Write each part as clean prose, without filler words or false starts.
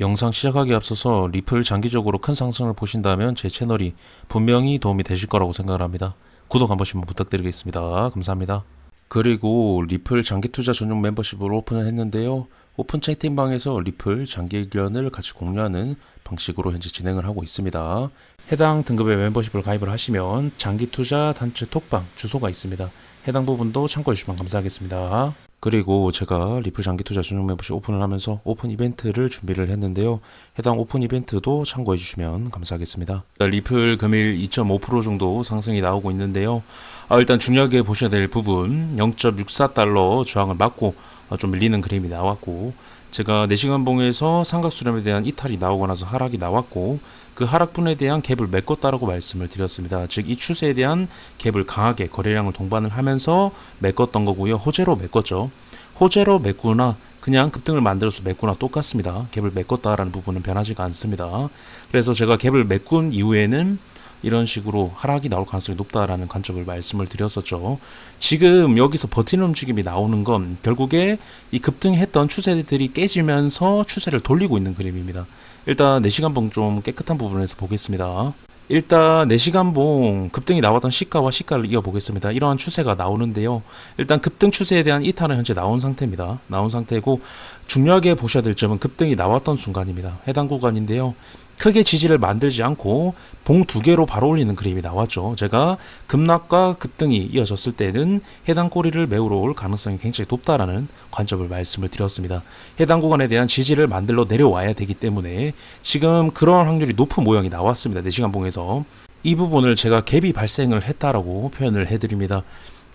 영상 시작하기에 앞서서 리플 장기적으로 큰 상승을 보신다면 제 채널이 분명히 도움이 되실 거라고 생각을 합니다. 구독 한 번씩만 부탁드리겠습니다. 감사합니다. 그리고 리플 장기 투자 전용 멤버십을 오픈을 했는데요. 오픈 채팅방에서 리플 장기 의견을 같이 공유하는 방식으로 현재 진행을 하고 있습니다. 해당 등급의 멤버십을 가입을 하시면 장기 투자 단체 톡방 주소가 있습니다. 해당 부분도 참고해 주시면 감사하겠습니다. 그리고 제가 리플 장기 투자 전용 멤버십 오픈을 하면서 오픈 이벤트를 준비를 했는데요. 해당 오픈 이벤트도 참고해 주시면 감사하겠습니다. 리플 금일 2.5% 정도 상승이 나오고 있는데요. 일단 중요하게 보셔야 될 부분 0.64달러 저항을 맞고 좀 밀리는 그림이 나왔고, 제가 4시간 봉에서 삼각수렴에 대한 이탈이 나오고 나서 하락이 나왔고, 그 하락분에 대한 갭을 메꿨다라고 말씀을 드렸습니다. 즉 이 추세에 대한 갭을 강하게 거래량을 동반을 하면서 메꿨던 거고요. 호재로 메꿨죠. 호재로 메꾸나 그냥 급등을 만들어서 메꾸나 똑같습니다. 갭을 메꿨다라는 부분은 변하지가 않습니다. 그래서 제가 갭을 메꾼 이후에는 이런 식으로 하락이 나올 가능성이 높다라는 관점을 말씀을 드렸었죠. 지금 여기서 버티는 움직임이 나오는 건 결국에 이 급등했던 추세들이 깨지면서 추세를 돌리고 있는 그림입니다. 일단 4시간 봉 좀 깨끗한 부분에서 보겠습니다. 일단 4시간 봉 급등이 나왔던 시가와 시가를 이어보겠습니다. 이러한 추세가 나오는데요. 일단 급등 추세에 대한 이탈은 현재 나온 상태입니다. 나온 상태고, 중요하게 보셔야 될 점은 급등이 나왔던 순간입니다. 해당 구간인데요. 크게 지지를 만들지 않고 봉 2개로 바로 올리는 그림이 나왔죠. 제가 급락과 급등이 이어졌을 때는 해당 꼬리를 메우러 올 가능성이 굉장히 높다라는 관점을 말씀을 드렸습니다. 해당 구간에 대한 지지를 만들러 내려와야 되기 때문에 지금 그런 확률이 높은 모양이 나왔습니다. 4시간 봉에서 이 부분을 제가 갭이 발생을 했다라고 표현을 해드립니다.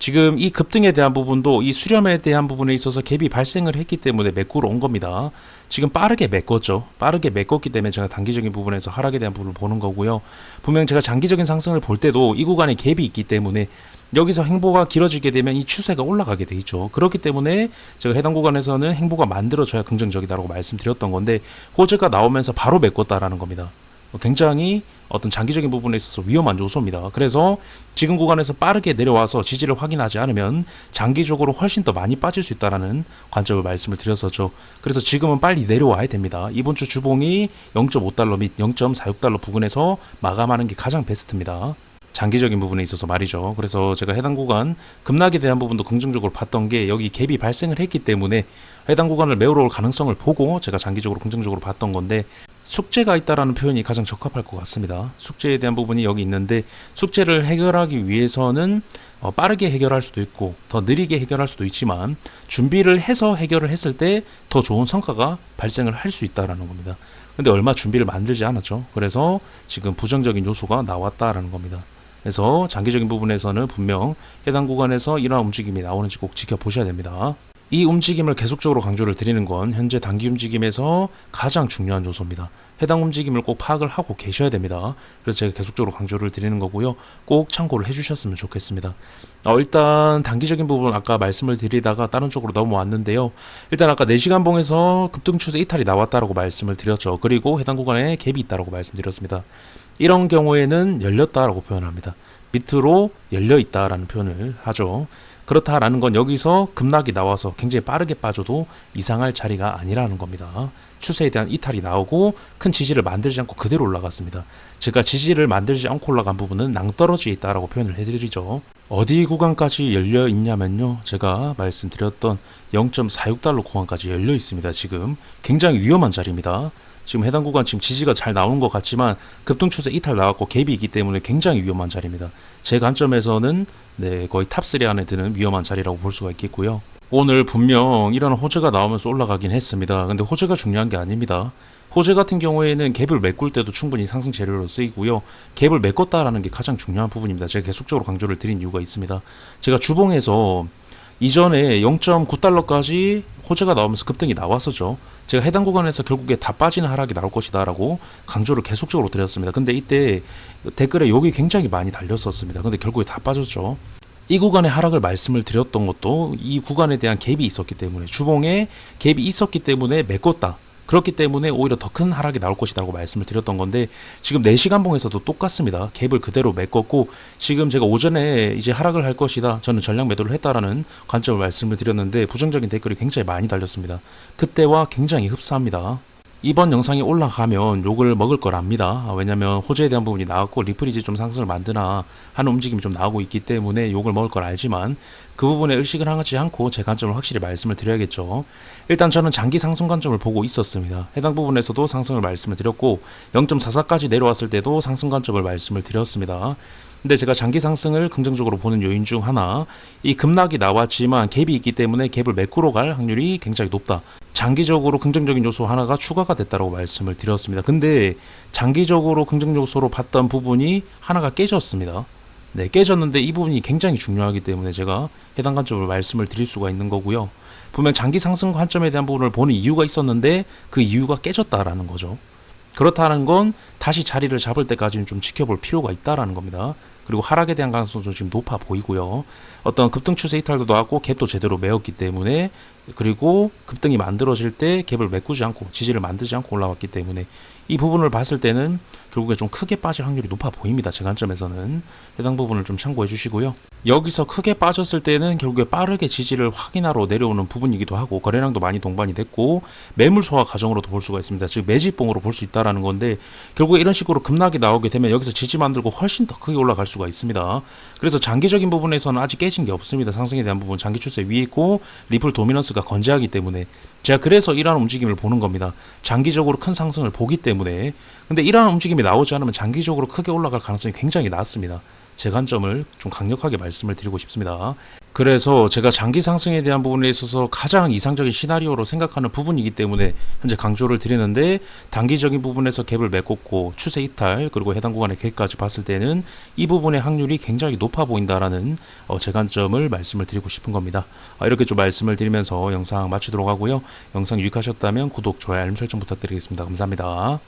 지금 이 급등에 대한 부분도 이 수렴에 대한 부분에 있어서 갭이 발생을 했기 때문에 메꾸러 온 겁니다. 지금 빠르게 메꿨죠. 빠르게 메꿨기 때문에 제가 단기적인 부분에서 하락에 대한 부분을 보는 거고요. 분명 제가 장기적인 상승을 볼 때도 이 구간에 갭이 있기 때문에 여기서 행보가 길어지게 되면 이 추세가 올라가게 돼 있죠. 그렇기 때문에 제가 해당 구간에서는 행보가 만들어져야 긍정적이다라고 말씀드렸던 건데, 호재가 나오면서 바로 메꿨다라는 겁니다. 굉장히 어떤 장기적인 부분에 있어서 위험한 요소입니다. 그래서 지금 구간에서 빠르게 내려와서 지지를 확인하지 않으면 장기적으로 훨씬 더 많이 빠질 수 있다는 관점을 말씀을 드렸었죠. 그래서 지금은 빨리 내려와야 됩니다. 이번 주 주봉이 0.5달러 및 0.46달러 부근에서 마감하는 게 가장 베스트입니다. 장기적인 부분에 있어서 말이죠. 그래서 제가 해당 구간 급락에 대한 부분도 긍정적으로 봤던 게, 여기 갭이 발생을 했기 때문에 해당 구간을 메우러 올 가능성을 보고 제가 장기적으로 긍정적으로 봤던 건데, 숙제가 있다라는 표현이 가장 적합할 것 같습니다. 숙제에 대한 부분이 여기 있는데, 숙제를 해결하기 위해서는 빠르게 해결할 수도 있고 더 느리게 해결할 수도 있지만, 준비를 해서 해결을 했을 때 더 좋은 성과가 발생을 할 수 있다라는 겁니다. 근데 얼마 준비를 만들지 않았죠. 그래서 지금 부정적인 요소가 나왔다라는 겁니다. 그래서 장기적인 부분에서는 분명 해당 구간에서 이러한 움직임이 나오는지 꼭 지켜보셔야 됩니다. 이 움직임을 계속적으로 강조를 드리는 건 현재 단기 움직임에서 가장 중요한 요소입니다. 해당 움직임을 꼭 파악을 하고 계셔야 됩니다. 그래서 제가 계속적으로 강조를 드리는 거고요. 꼭 참고를 해주셨으면 좋겠습니다. 일단 단기적인 부분 아까 말씀을 드리다가 다른 쪽으로 넘어왔는데요. 일단 아까 4시간 봉에서 급등 추세 이탈이 나왔다라고 말씀을 드렸죠. 그리고 해당 구간에 갭이 있다라고 말씀드렸습니다. 이런 경우에는 열렸다라고 표현합니다. 밑으로 열려 있다라는 표현을 하죠. 그렇다라는 건 여기서 급락이 나와서 굉장히 빠르게 빠져도 이상할 자리가 아니라는 겁니다. 추세에 대한 이탈이 나오고 큰 지지를 만들지 않고 그대로 올라갔습니다. 제가 지지를 만들지 않고 올라간 부분은 낭떠러지에 있다라고 표현을 해드리죠. 어디 구간까지 열려 있냐면요, 제가 말씀드렸던 0.46달러 구간까지 열려 있습니다. 지금 굉장히 위험한 자리입니다. 지금 해당 구간 지금 지지가 잘 나오는 것 같지만 급등 추세 이탈 나왔고 갭이 있기 때문에 굉장히 위험한 자리입니다. 제 관점에서는 거의 탑3 안에 드는 위험한 자리라고 볼 수가 있겠고요. 오늘 분명 이런 호재가 나오면서 올라가긴 했습니다. 근데 호재가 중요한 게 아닙니다. 호재 같은 경우에는 갭을 메꿀 때도 충분히 상승 재료로 쓰이고요. 갭을 메꿨다라는 게 가장 중요한 부분입니다. 제가 계속적으로 강조를 드린 이유가 있습니다. 제가 주봉에서 이전에 0.9달러까지 호재가 나오면서 급등이 나왔었죠. 제가 해당 구간에서 결국에 다 빠지는 하락이 나올 것이다 라고 강조를 계속적으로 드렸습니다. 근데 이때 댓글에 욕이 굉장히 많이 달렸었습니다. 근데 결국에 다 빠졌죠. 이 구간의 하락을 말씀을 드렸던 것도 이 구간에 대한 갭이 있었기 때문에, 주봉에 갭이 있었기 때문에 메꿨다. 그렇기 때문에 오히려 더 큰 하락이 나올 것이라고 말씀을 드렸던 건데, 지금 4시간 봉에서도 똑같습니다. 갭을 그대로 메꿨고, 지금 제가 오전에 이제 하락을 할 것이다, 저는 전량 매도를 했다라는 관점을 말씀을 드렸는데 부정적인 댓글이 굉장히 많이 달렸습니다. 그때와 굉장히 흡사합니다. 이번 영상이 올라가면 욕을 먹을 거랍니다. 왜냐면 호재에 대한 부분이 나왔고 리플이 이제 좀 상승을 만드나 하는 움직임이 좀 나오고 있기 때문에 욕을 먹을 걸 알지만 그 부분에 의식을 하지 않고 제 관점을 확실히 말씀을 드려야겠죠. 일단 저는 장기 상승 관점을 보고 있었습니다. 해당 부분에서도 상승을 말씀을 드렸고 0.44까지 내려왔을 때도 상승 관점을 말씀을 드렸습니다. 근데 제가 장기 상승을 긍정적으로 보는 요인 중 하나, 이 급락이 나왔지만 갭이 있기 때문에 갭을 메꾸러 갈 확률이 굉장히 높다. 장기적으로 긍정적인 요소 하나가 추가가 됐다고 말씀을 드렸습니다. 근데 장기적으로 긍정 요소로 봤던 부분이 하나가 깨졌습니다. 네, 깨졌는데 이 부분이 굉장히 중요하기 때문에 제가 해당 관점을 말씀을 드릴 수가 있는 거고요. 분명 장기 상승 관점에 대한 부분을 보는 이유가 있었는데 그 이유가 깨졌다라는 거죠. 그렇다는 건 다시 자리를 잡을 때까지는 좀 지켜볼 필요가 있다라는 겁니다. 그리고 하락에 대한 가능성도 지금 높아 보이고요. 어떤 급등 추세 이탈도 나왔고 갭도 제대로 메웠기 때문에, 그리고 급등이 만들어질 때 갭을 메꾸지 않고 지지를 만들지 않고 올라왔기 때문에 이 부분을 봤을 때는 결국에 좀 크게 빠질 확률이 높아 보입니다. 제 관점에서는 해당 부분을 좀 참고해 주시고요. 여기서 크게 빠졌을 때는 결국에 빠르게 지지를 확인하러 내려오는 부분이기도 하고 거래량도 많이 동반이 됐고 매물 소화 과정으로도 볼 수가 있습니다. 즉 매집봉으로 볼 수 있다라는 건데, 결국에 이런 식으로 급락이 나오게 되면 여기서 지지 만들고 훨씬 더 크게 올라갈 수가 있습니다. 그래서 장기적인 부분에서는 아직 깨진 게 없습니다. 상승에 대한 부분 장기 추세 위에 있고 리플 도미넌스가 건재하기 때문에 제가 그래서 이러한 움직임을 보는 겁니다. 장기적으로 큰 상승을 보기 때문에. 근데 이러한 움직임이 나오지 않으면 장기적으로 크게 올라갈 가능성이 굉장히 낮습니다. 제 관점을 좀 강력하게 말씀을 드리고 싶습니다. 그래서 제가 장기 상승에 대한 부분에 있어서 가장 이상적인 시나리오로 생각하는 부분이기 때문에 현재 강조를 드리는데, 단기적인 부분에서 갭을 메꿨고 추세 이탈 그리고 해당 구간의 갭까지 봤을 때는 이 부분의 확률이 굉장히 높아 보인다라는 제 관점을 말씀을 드리고 싶은 겁니다. 이렇게 좀 말씀을 드리면서 영상 마치도록 하고요. 영상 유익하셨다면 구독, 좋아요, 알림 설정 부탁드리겠습니다. 감사합니다.